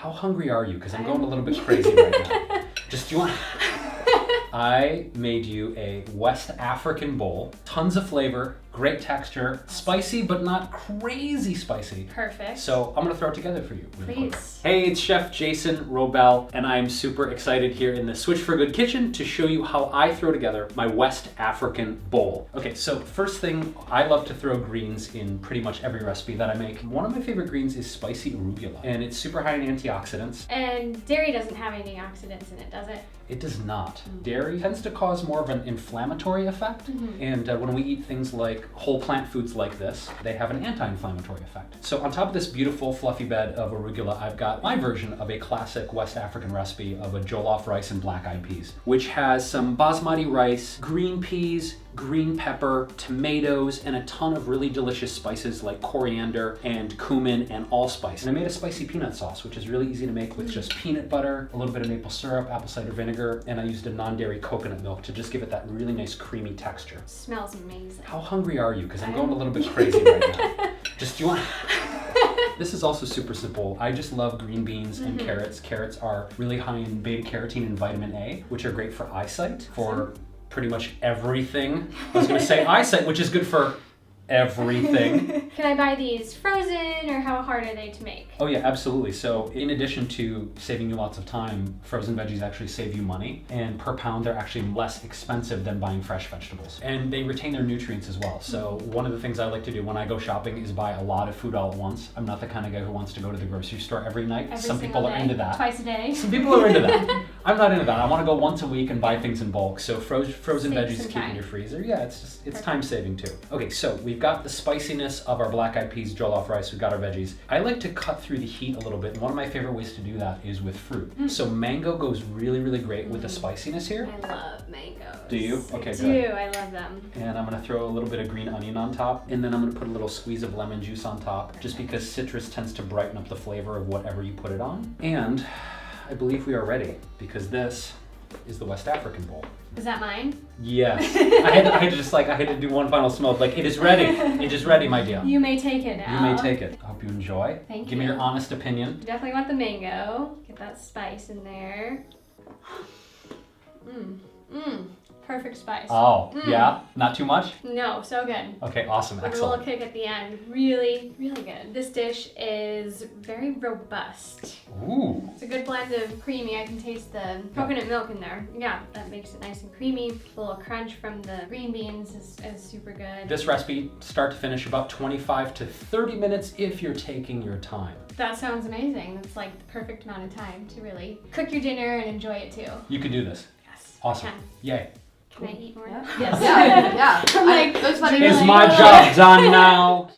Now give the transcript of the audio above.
How hungry are you? Because I'm going a little bit crazy right now. Do you want... I made you a West African bowl. Tons of flavor, great texture, spicy but not crazy spicy. Perfect. So I'm gonna throw it together for you. Really Please. Quick. Hey, it's Chef Jason Wrobel, and I'm super excited here in the Switch4Good kitchen to show you how I throw together my West African bowl. Okay, so first thing, I love to throw greens in pretty much every recipe that I make. One of my favorite greens is spicy arugula, and it's super high in antioxidants. And dairy doesn't have any antioxidants in it, does it? It does not. Dairy tends to cause more of an inflammatory effect, and when we eat things like whole plant foods like this, they have an anti-inflammatory effect. So on top of this beautiful fluffy bed of arugula, I've got my version of a classic West African recipe of a jollof rice and black-eyed peas, which has some basmati rice, green peas, green pepper, tomatoes, and a ton of really delicious spices like coriander and cumin and allspice. And I made a spicy peanut sauce, which is really easy to make with just peanut butter, a little bit of maple syrup, apple cider vinegar, and I used a non-dairy coconut milk to just give it that really nice creamy texture. Smells amazing. How hungry are you? Because I'm going a little bit crazy right now. Do you want... This is also super simple. I just love green beans and carrots. Carrots are really high in beta carotene and vitamin A, which are great for eyesight, for pretty much everything. I was gonna say eyesight, which is good for everything. Can I buy these frozen, or how hard are they to make? Oh yeah, absolutely. So in addition to saving you lots of time, frozen veggies actually save you money, and per pound they're actually less expensive than buying fresh vegetables. And they retain their nutrients as well. So one of the things I like to do when I go shopping is buy a lot of food all at once. I'm not the kind of guy who wants to go to the grocery store every night. Some people are into that. Twice a day. Some people are into that. I'm not into that. I want to go once a week and buy things in bulk. So frozen veggies keep in your freezer. Yeah, it's time saving too. Okay, so we've got the spiciness of our black-eyed peas jollof rice. We've got our veggies. I like to cut through the heat a little bit. And one of my favorite ways to do that is with fruit. So mango goes really, really great with the spiciness here. I love mangoes. Do you? Okay, good. I love them. And I'm gonna throw a little bit of green onion on top, and then I'm gonna put a little squeeze of lemon juice on top, just because citrus tends to brighten up the flavor of whatever you put it on. And I believe we are ready, because this is the West African bowl. Is that mine? Yes. I had to do one final smell. Like, it is ready. It is ready, my dear. You may take it now. You may take it. I hope you enjoy. Thank you. Give me your honest opinion. You definitely want the mango. Get that spice in there. Perfect spice. Oh, yeah? Not too much? No, so good. Okay, awesome. With Excellent. a little kick at the end. Really, really good. This dish is very robust. Ooh. It's a good blend of creamy. I can taste the coconut milk in there. Yeah, that makes it nice and creamy. A little crunch from the green beans is super good. This recipe, start to finish, about 25 to 30 minutes if you're taking your time. That sounds amazing. That's like the perfect amount of time to really cook your dinner and enjoy it too. You can do this. Yes. Awesome. I can. Yay. Can I eat more? Yes. Yeah. I'm like, It was funny. Is my job done now?